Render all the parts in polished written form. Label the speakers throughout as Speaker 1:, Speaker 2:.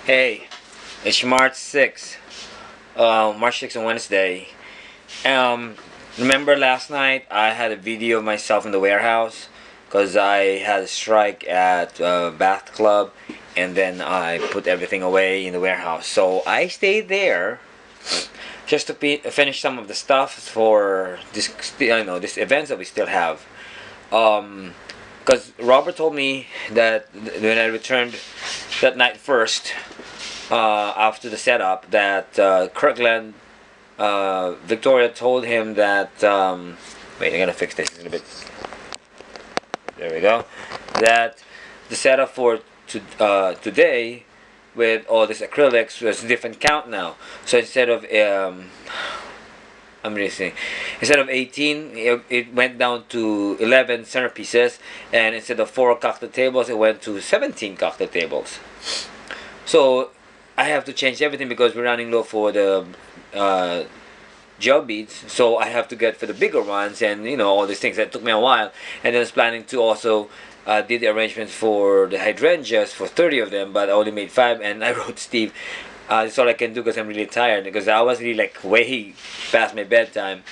Speaker 1: Hey, it's March 6th. March 6th on Wednesday. Um, Remember last night I had a video of myself in the warehouse because I had a strike at Bath Club, and then I put everything away in the warehouse. So I stayed there just to finish some of the stuff for this events that we still have. Because Robert told me that when I returned that night first, after the setup, that Kirkland, Victoria told him that. Wait, I gotta fix this a little bit. There we go. That the setup for today with all this acrylics was a different count now. So instead of I'm racing. Instead of 18, it went down to 11 centerpieces, and instead of 4 cocktail tables, it went to 17 cocktail tables. So I have to change everything because we're running low for the gel beads. So I have to get for the bigger ones, and all these things. That took me a while, and then I was planning to also did the arrangements for the hydrangeas for 30 of them, but I only made 5, and I wrote Steve. That's all I can do because I'm really tired, because I was really like way past my bedtime.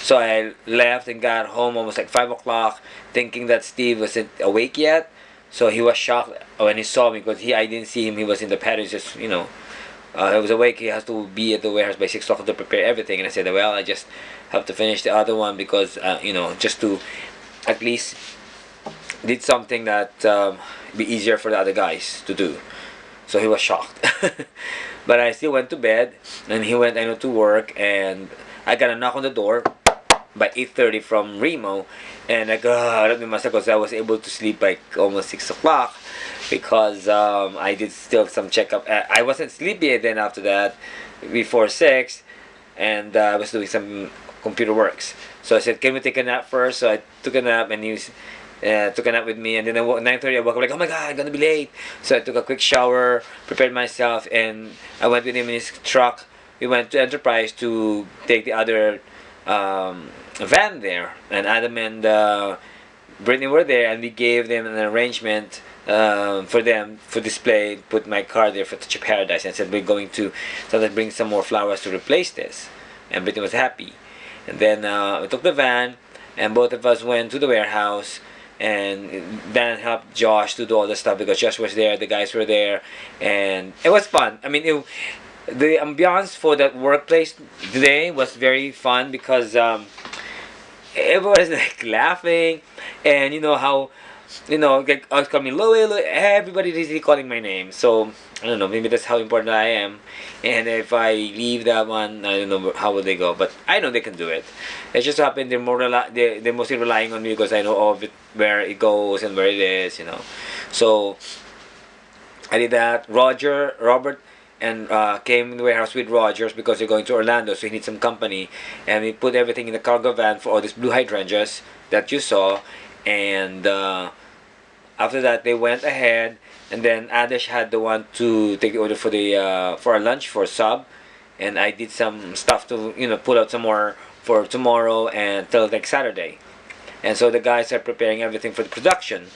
Speaker 1: So I left and got home almost like 5 o'clock, thinking that Steve wasn't awake yet. So he was shocked when he saw me, because I didn't see him. He was in the patio, just he was awake. He has to be at the warehouse by 6 o'clock to prepare everything. And I said, well, I just have to finish the other one because just to at least did something that be easier for the other guys to do. So he was shocked. But I still went to bed, and he went to work, and I got a knock on the door by 8:30 from Remo, and I got myself because I was able to sleep like almost 6 o'clock, because I did still some checkup. I wasn't sleepy then after that, before 6, and I was doing some computer works. So I said, can we take a nap first? So I took a nap, and he was took a nap with me, and then at 9:30 I woke up like, oh my god, I'm gonna be late. So I took a quick shower, prepared myself, and I went with him in his truck. We went to Enterprise to take the other van there, and Adam and Brittany were there, and we gave them an arrangement for them for display. Put my car there for Touch of Paradise, and said we're going to bring some more flowers to replace this, and Brittany was happy. And then we took the van, and both of us went to the warehouse, and Dan helped Josh to do all the stuff because Josh was there, the guys were there, and it was fun. I mean, the ambiance for that workplace today was very fun because everyone was like laughing, and how like I was coming low, everybody is really calling my name. So I don't know, maybe that's how important I am. And if I leave that one, I don't know how would they go, but I know they can do it. It just happened they're mostly relying on me because I know all of it, where it goes and where it is. So I did that. Robert, and came in the warehouse with Rogers because they're going to Orlando, so he needs some company. And we put everything in the cargo van for all these blue hydrangeas that you saw. And after that, they went ahead, and then Adesh had the one to take the order for for our lunch for sub, and I did some stuff to pull out some more for tomorrow and till like Saturday. And so the guys are preparing everything for the production.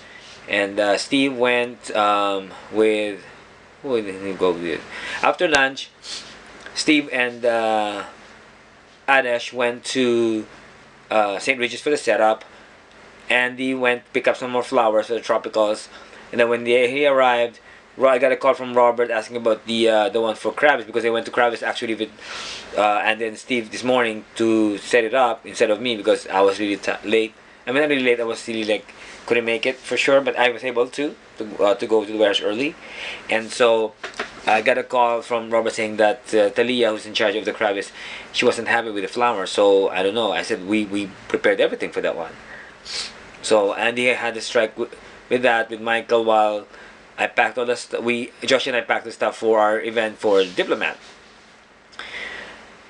Speaker 1: And Steve went with who did he go with? After lunch, Steve and Adesh went to St. Regis for the setup. Andy went to pick up some more flowers for the tropicals, and then when he arrived, I got a call from Robert asking about the one for Kravis, because they went to Kravis actually with and then Steve this morning to set it up instead of me, because I was really late. I mean, not really late. I was really like couldn't make it for sure, but I was able to go to the warehouse early, and so I got a call from Robert saying that Talia, who's in charge of the Kravis, she wasn't happy with the flowers. So I don't know. I said we prepared everything for that one. So Andy had a strike with that with Michael, while I packed all the stuff. Josh and I packed the stuff for our event for Diplomat.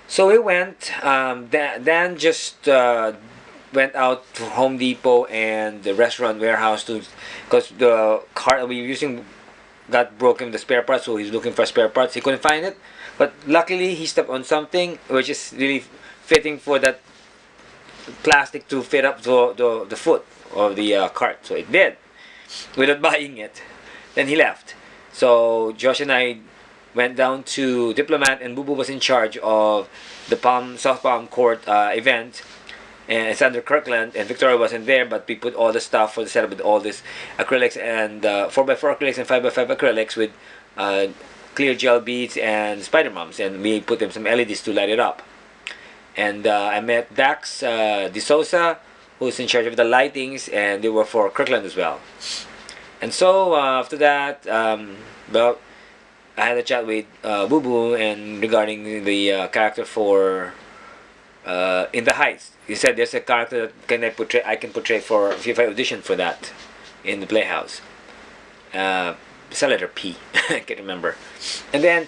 Speaker 1: So we went. Dan just went out to Home Depot and the restaurant warehouse because the car that we were using got broken, the spare parts. So he's looking for spare parts. He couldn't find it, but luckily he stepped on something which is really fitting for that plastic to fit up the foot of the cart. So it did, without buying it. Then he left. So Josh and I went down to Diplomat, and Boo Boo was in charge of the South Palm Court event. And it's under Kirkland, and Victoria wasn't there, but we put all the stuff for the setup with all this acrylics and 4x4 acrylics and 5x5 acrylics with clear gel beads and spider mums, and we put them some LEDs to light it up. And I met Dax D'Souza, who's in charge of the lightings, and they were for Kirkland as well. And so after that, well, I had a chat with Boo Boo and regarding the character for In the Heights. He said there's a character that I can portray for if I audition for that in the Playhouse. It's a letter P. I can't remember. And then,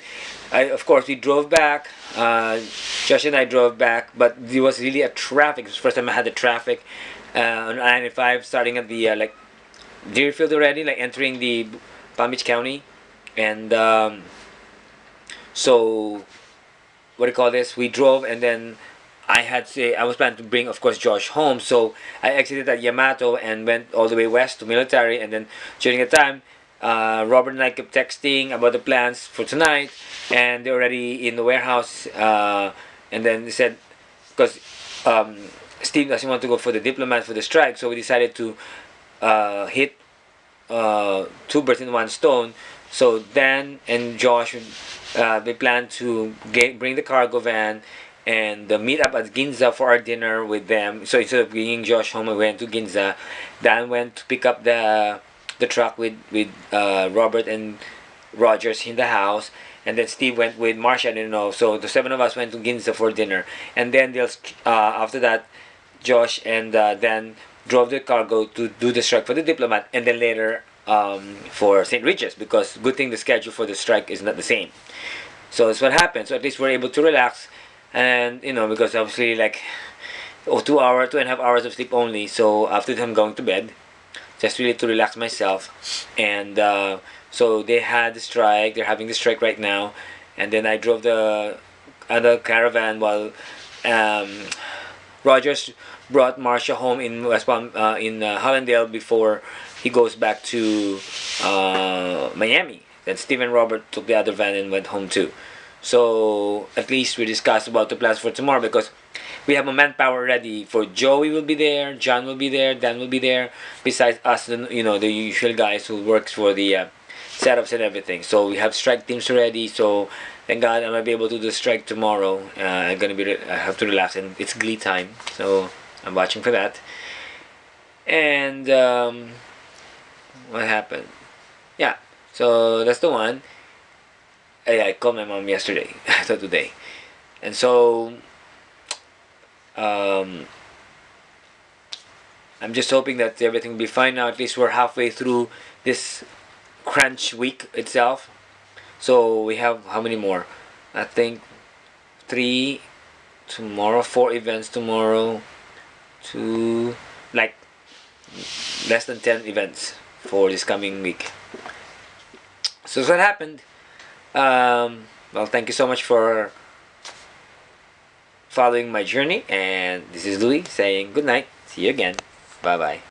Speaker 1: of course, we drove back. Josh and I drove back, but there was really a traffic. It was the first time I had the traffic on I-95, starting at the like Deerfield already, like entering the Palm Beach County, and so what do you call this? We drove, and then I was planning to bring, of course, Josh home, so I exited at Yamato and went all the way west to Military, and then during the time, Robert and I kept texting about the plans for tonight, and they're already in the warehouse, and then they said, because Steve doesn't want to go for the Diplomat for the strike, so we decided to hit two birds in one stone. So Dan and Josh, they plan to bring the cargo van and meet up at Ginza for our dinner with them. So instead of bringing Josh home, we went to Ginza. Dan went to pick up the truck with Robert and Rogers in the house, and then Steve went with Marcia. I didn't know. So the seven of us went to Ginza for dinner, and then they'll after that, Josh and Dan drove the cargo to do the strike for the Diplomat, and then later for St. Regis, because good thing the schedule for the strike is not the same. So that's what happened. So at least we're able to relax, and because obviously like 2.5 hours of sleep only. So after that, I'm going to bed, just really to relax myself. And so they had the strike. They're having the strike right now, and then I drove the other caravan while Rogers brought Marcia home in West Palm, in Hallandale, before he goes back to Miami. Then Steve and Robert took the other van and went home too. So at least we discussed about the plans for tomorrow, because we have a manpower ready. For Joey will be there, John will be there, Dan will be there, besides us, the usual guys who works for the setups and everything. So we have strike teams ready. So thank God I'm gonna be able to do the strike tomorrow. I have to relax, and it's Glee time, so I'm watching for that. And what happened? Yeah, so that's the one. I called my mom yesterday, so today, and so I'm just hoping that everything will be fine now. At least we're halfway through this crunch week itself. So we have how many more? I think 3 tomorrow, 4 events tomorrow, 2, like less than 10 events for this coming week. So that's what happened. Well, thank you so much for following my journey, and this is Louis saying good night. See you again. Bye bye.